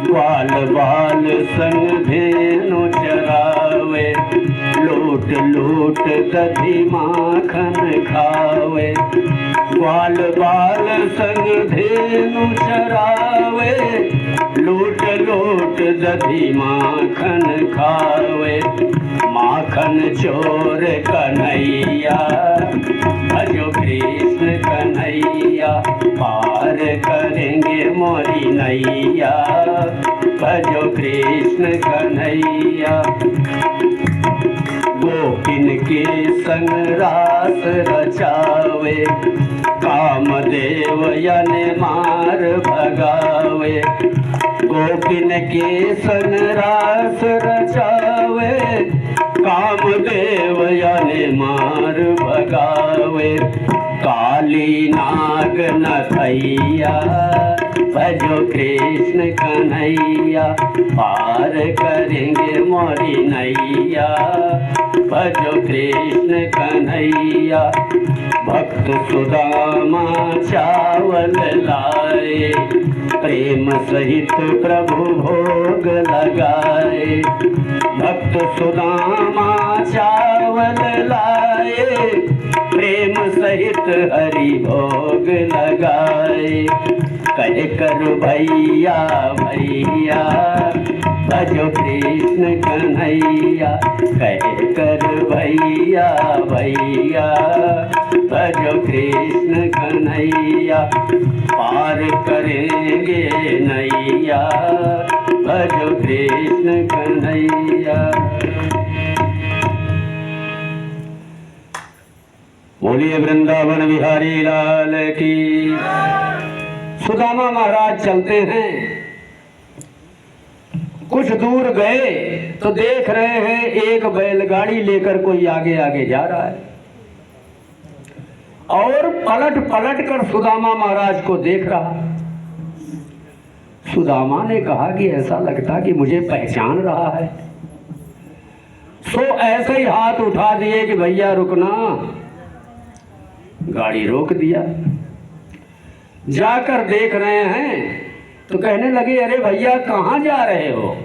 S1: ग्वाल बाल संग धेनु चरावे, लूट लूट दधी माखन खावे। ग्वाल बाल संग धेनु चरावे, लूट लूट दधी माखन खावे। माखन चोर कन्हैया, भजो कृष्ण कन्हैया। पार करेंगे मोरी नैया, भजो कृष्ण कन्हैया। गोपिन के संग रास रचावे, कामदेव यन मार भगावे। गोपिन के संग रास रचावे, कामदेव यन मार भगावे। काली नाग नथैया भजो कृष्ण कन्हैया, पार करेंगे मोरी नैया भजो कृष्ण कन्हैया। भक्त सुदामा चावल लाए, प्रेम सहित प्रभु भोग लगाए। भक्त सुदामा चावल लाए, प्रेम सहित हरि भोग लगाए। कह कर भैया भैया भजो कृष्ण कन्हैया, कह कर भैया भैया भजो कृष्ण कन्हैया। पार करेंगे नैया भजो कृष्ण कन्हैया। बोलिए वृंदावन बिहारी लाल की। सुदामा महाराज चलते हैं, कुछ दूर गए तो देख रहे हैं एक बैलगाड़ी लेकर कोई आगे आगे जा रहा है, और पलट पलट कर सुदामा महाराज को देख रहा। सुदामा ने कहा कि ऐसा लगता कि मुझे पहचान रहा है। सो ऐसे ही हाथ उठा दिए कि भैया रुकना। गाड़ी रोक दिया। जाकर देख रहे हैं तो कहने लगे अरे भैया कहाँ जा रहे हो?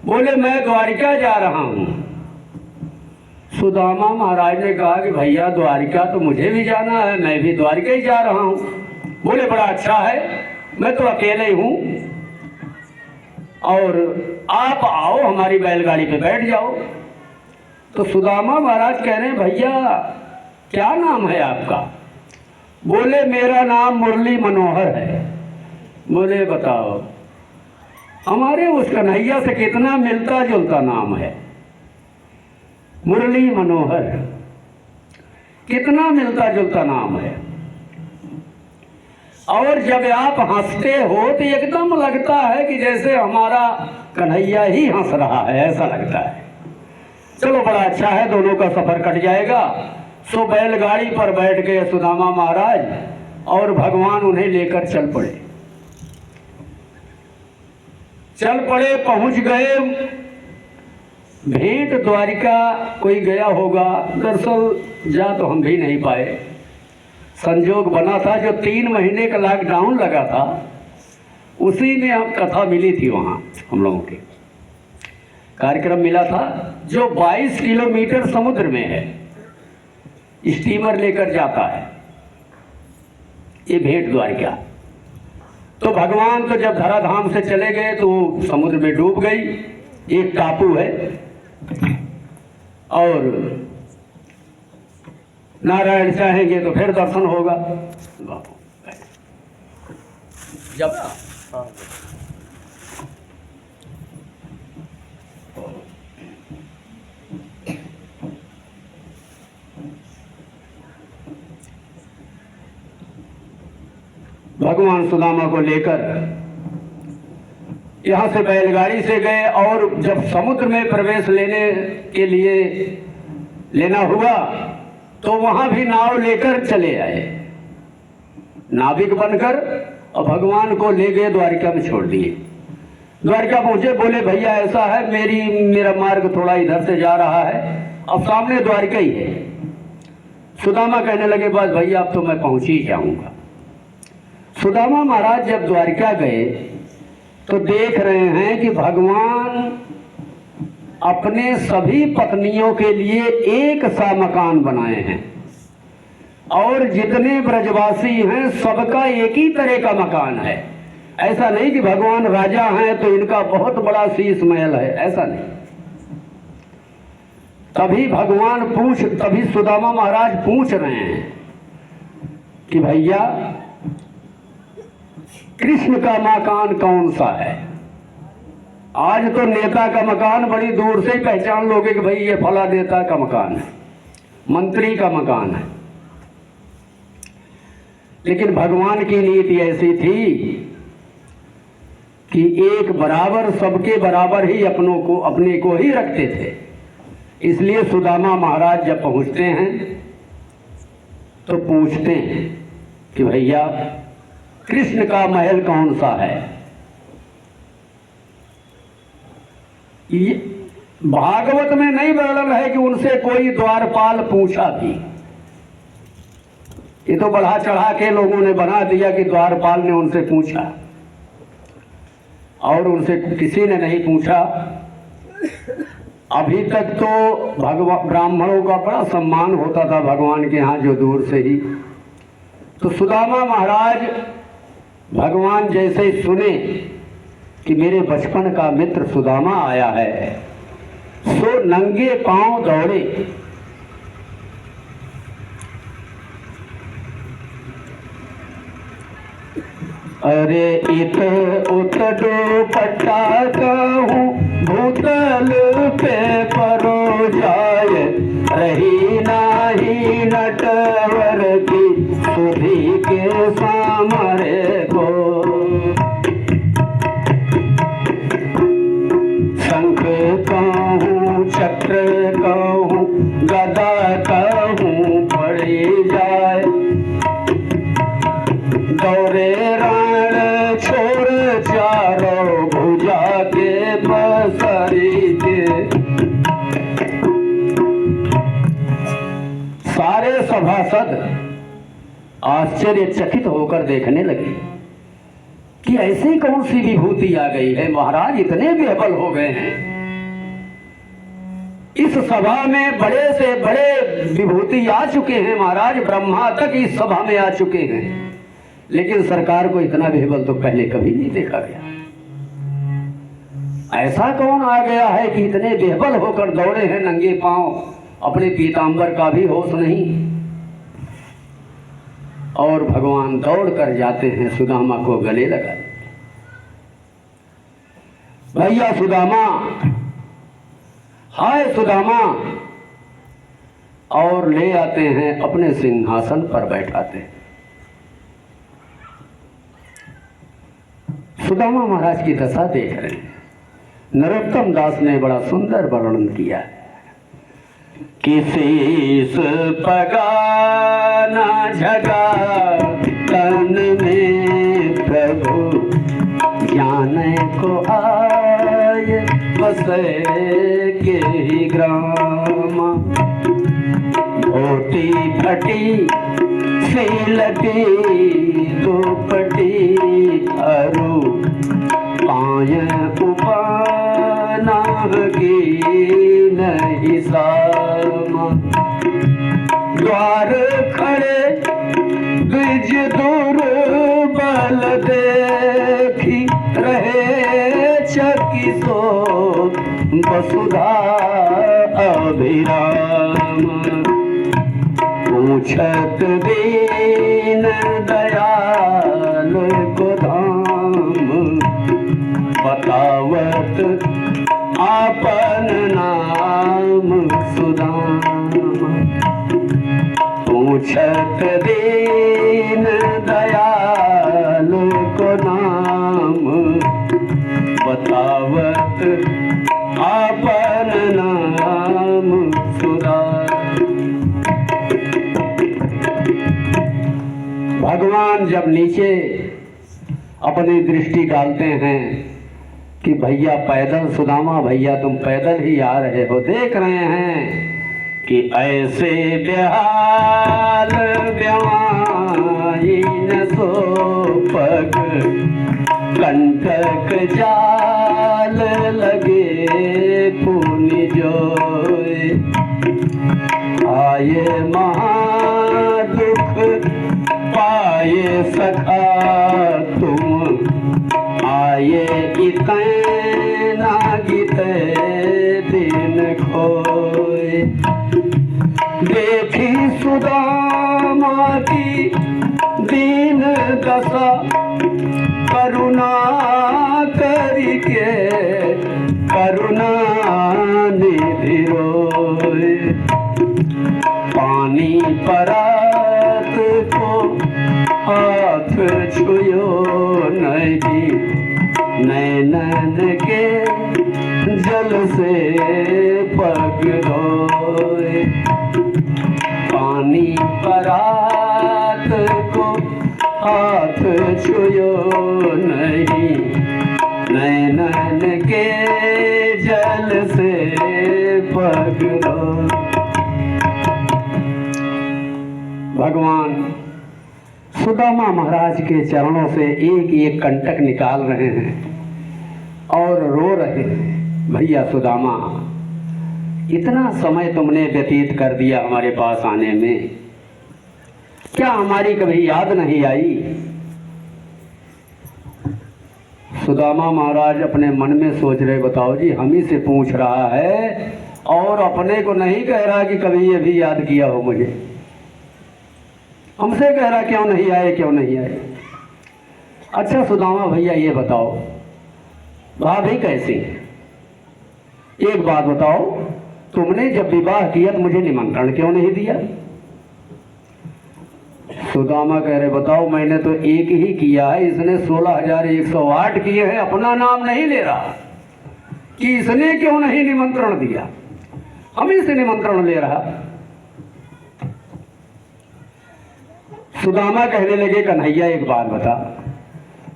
S1: बोले मैं द्वारिका जा रहा हूँ। सुदामा महाराज ने कहा कि भैया द्वारिका तो मुझे भी जाना है, मैं भी द्वारिका ही जा रहा हूँ। बोले बड़ा अच्छा है, मैं तो अकेले ही हूँ और आप आओ हमारी बैलगाड़ी पे बैठ जाओ। तो सुदामा महाराज कह रहे हैं भैया क्या नाम है आपका? बोले मेरा नाम मुरली मनोहर है। बोले बताओ हमारे उस कन्हैया से कितना मिलता जुलता नाम है, मुरली मनोहर, कितना मिलता जुलता नाम है। और जब आप हंसते हो तो एकदम लगता है कि जैसे हमारा कन्हैया ही हंस रहा है, ऐसा लगता है। चलो बड़ा अच्छा है, दोनों का सफर कट जाएगा। सो बैलगाड़ी पर बैठ गए सुदामा महाराज और भगवान उन्हें लेकर चल पड़े। पहुंच गए भेंट द्वारिका। कोई गया होगा, दरअसल जा तो हम भी नहीं पाए। संजोग बना था जो 3 महीने का लॉकडाउन लगा था, उसी में हम कथा मिली थी। वहाँ हम लोगों के कार्यक्रम मिला था जो 22 किलोमीटर समुद्र में है, स्टीमर लेकर जाता है ये भेंट द्वारिका। तो भगवान तो जब धराधाम से चले गए तो समुद्र में डूब गई। एक टापू है और नारायण चाहेंगे तो फिर दर्शन होगा। जब भगवान सुदामा को लेकर यहाँ से बैलगाड़ी से गए और जब समुद्र में प्रवेश लेने के लिए लेना हुआ तो वहाँ भी नाव लेकर चले आए, नाविक बनकर, और भगवान को ले गए द्वारिका में छोड़ दिए। द्वारिका पहुँचे, बोले भैया ऐसा है मेरा मार्ग थोड़ा इधर से जा रहा है, अब सामने द्वारिका ही है। सुदामा कहने लगे बस भैया अब तो मैं पहुँच ही जाऊँगा। सुदामा महाराज जब द्वारिका गए तो देख रहे हैं कि भगवान अपने सभी पत्नियों के लिए एक सा मकान बनाए हैं और जितने ब्रजवासी हैं सबका एक ही तरह का मकान है। ऐसा नहीं कि भगवान राजा हैं तो इनका बहुत बड़ा शीश महल है, ऐसा नहीं। तभी सुदामा महाराज पूछ रहे हैं कि भैया कृष्ण का मकान कौन सा है? आज तो नेता का मकान बड़ी दूर से ही पहचान लोगे कि भाई ये फला नेता का मकान है, मंत्री का मकान है। लेकिन भगवान की नीति ऐसी थी कि एक बराबर, सबके बराबर ही अपने को ही रखते थे। इसलिए सुदामा महाराज जब पहुंचते हैं तो पूछते हैं कि भैया कृष्ण का महल कौन सा है। ये भागवत में नहीं वर्णन है कि उनसे कोई द्वारपाल पूछा भी। ये तो बढ़ा चढ़ा के लोगों ने बना दिया कि द्वारपाल ने उनसे पूछा, और उनसे किसी ने नहीं पूछा। अभी तक तो ब्राह्मणों का बड़ा सम्मान होता था भगवान के यहाँ, जो दूर से ही। तो सुदामा महाराज भगवान जैसे ही सुने कि मेरे बचपन का मित्र सुदामा आया है, सो नंगे पांव दौड़े। अरे इत उत दुपट्टा कहूँ भूतल पे परो जाए, रही नाही नटवर की सुधी के सामरे को। शंख कहूँ चक्र कहूँ गदा कहूँ पड़ी जाए, दौरे रण छोड़ चारों भुजा के बसरी के। सारे सभासद आश्चर्यचकित होकर देखने लगे कि ऐसी कौन सी विभूति आ गई है, महाराज इतने बेबल हो गए हैं। इस सभा में बड़े से बड़े विभूति आ चुके हैं महाराज, ब्रह्मा तक इस सभा में आ चुके हैं, लेकिन सरकार को इतना बेबल तो पहले कभी नहीं देखा गया। ऐसा कौन आ गया है कि इतने बेबल होकर दौड़े हैं नंगे पांव, अपने पीतांबर का भी होश नहीं। और भगवान दौड़ कर जाते हैं, सुदामा को गले लगा, भैया सुदामा, हाय सुदामा, और ले आते हैं अपने सिंहासन पर बैठाते हैं। सुदामा महाराज की दशा देख रहे हैं। नरोत्तम दास ने बड़ा सुंदर वर्णन किया है कि शीस पगाना झगा तन में प्रभु, ज्ञान को आए बसे के ही ग्राम। ओटी फटी सीलटी दुपटी अरु, पाय उपाना की नहीं सामा। द्वार खड़े द्विज दुर्बल देखी, रहे चकी सो वसुधा अभिराम। पूछत दीन दयाल को धाम, बतावत आपन नाम सुदाम। पूछत दीन दयाल को नाम, बतावत आपन नाम सुदाम। भगवान जब नीचे अपनी दृष्टि डालते हैं कि भैया पैदल, सुदामा भैया तुम पैदल ही आ रहे हो, देख रहे हैं कि ऐसे बेहाल ब्याई न सोपक, कंटक जाल लगे पुनि जोए। आए महादुख पाए सखा तुम, आए इतने ना गिते दिन खोए। देखी सुदामा की दीन दशा, करुणा करके परात को हाथ छुयो नहीं, नैनन के जल से पग धोए। पानी परात को हाथ छुयो नहीं, नैनन के जल से पग धोए। भगवान सुदामा महाराज के चरणों से एक एक कंटक निकाल रहे हैं और रो रहे हैं। भैया सुदामा, इतना समय तुमने व्यतीत कर दिया हमारे पास आने में, क्या हमारी कभी याद नहीं आई? सुदामा महाराज अपने मन में सोच रहे, बताओ जी, हम ही से पूछ रहा है और अपने को नहीं कह रहा कि कभी ये भी याद किया हो मुझे। हमसे कह रहा क्यों नहीं आए, क्यों नहीं आए। अच्छा सुदामा भैया, ये बताओ भाभी कैसी? एक बात बताओ, तुमने जब विवाह किया तो मुझे निमंत्रण क्यों नहीं दिया? सुदामा कह रहे, बताओ मैंने तो एक ही किया है, इसने 16,108 किए हैं, अपना नाम नहीं ले रहा कि इसने क्यों नहीं निमंत्रण दिया, हम ही से निमंत्रण ले रहा। सुदामा कहने लगे, कन्हैया एक बात बता,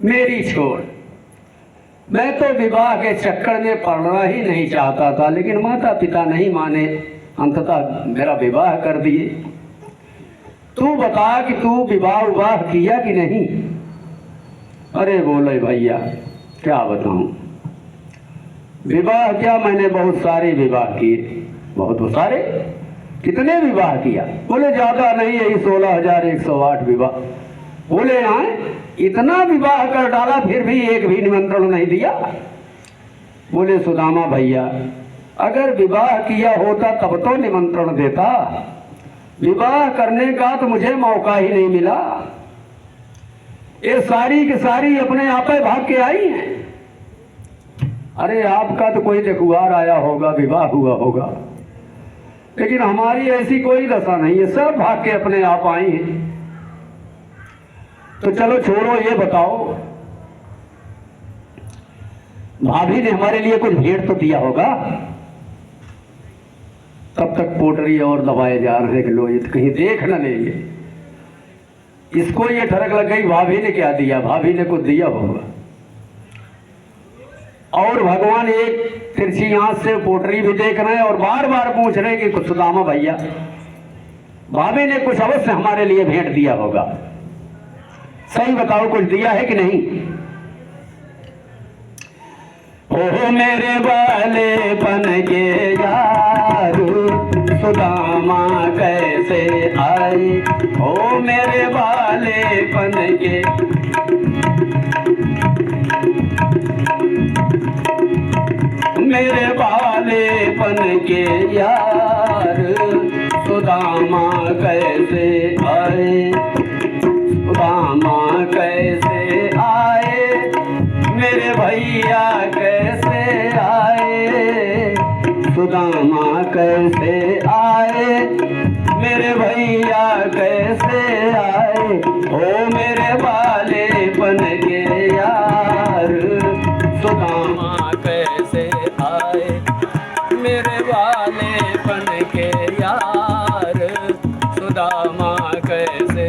S1: मेरी छोड़, मैं तो विवाह के चक्कर में पड़ना ही नहीं चाहता था, लेकिन माता पिता नहीं माने, अंततः मेरा विवाह कर दिए। तू बता कि तू विवाह किया कि नहीं? अरे बोले भैया, क्या बताऊं, विवाह क्या, मैंने बहुत सारे विवाह किए। बहुत सारे? कितने विवाह किया? बोले ज्यादा नहीं, यही 16,108 विवाह। बोले हाँ, इतना विवाह कर डाला फिर भी एक भी निमंत्रण नहीं दिया? बोले सुदामा भैया, अगर विवाह किया होता तब तो निमंत्रण देता, विवाह करने का तो मुझे मौका ही नहीं मिला। ये सारी की सारी अपने आप ही भाग के आई हैं। अरे आपका तो कोई देखुआर आया होगा, विवाह हुआ होगा, लेकिन हमारी ऐसी कोई दशा नहीं है, सब भाग के अपने आप आई हैं। तो चलो छोड़ो, ये बताओ भाभी ने हमारे लिए कुछ भेंट तो दिया होगा? तब तक पोटरी और दबाए जा रहे हैं कि लो ये तो कहीं देख न लेंगे। इसको ये ठरक लग गई, भाभी ने क्या दिया, भाभी ने कुछ दिया होगा। और भगवान एक तिरछी आंख से पोटरी भी देख रहे हैं और बार बार पूछ रहे हैं कि सुदामा भैया, भाभी ने कुछ अवश्य हमारे लिए भेंट दिया होगा, सही बताओ कुछ दिया है कि नहीं? ओहो मेरे बालेपन के यार, सुदामा कैसे आए, ओ मेरे बालेपन के, मेरे बालेपन के यार, सुदामा कैसे आए, सुदामा कैसे आए, मेरे भैया कैसे आए, सुदामा कैसे आए, मेरे भैया कैसे आए, ओ मेरे बालेपन के यार, सुदामा कैसे आए, मेरे बालेपन के यार, सुदामा कैसे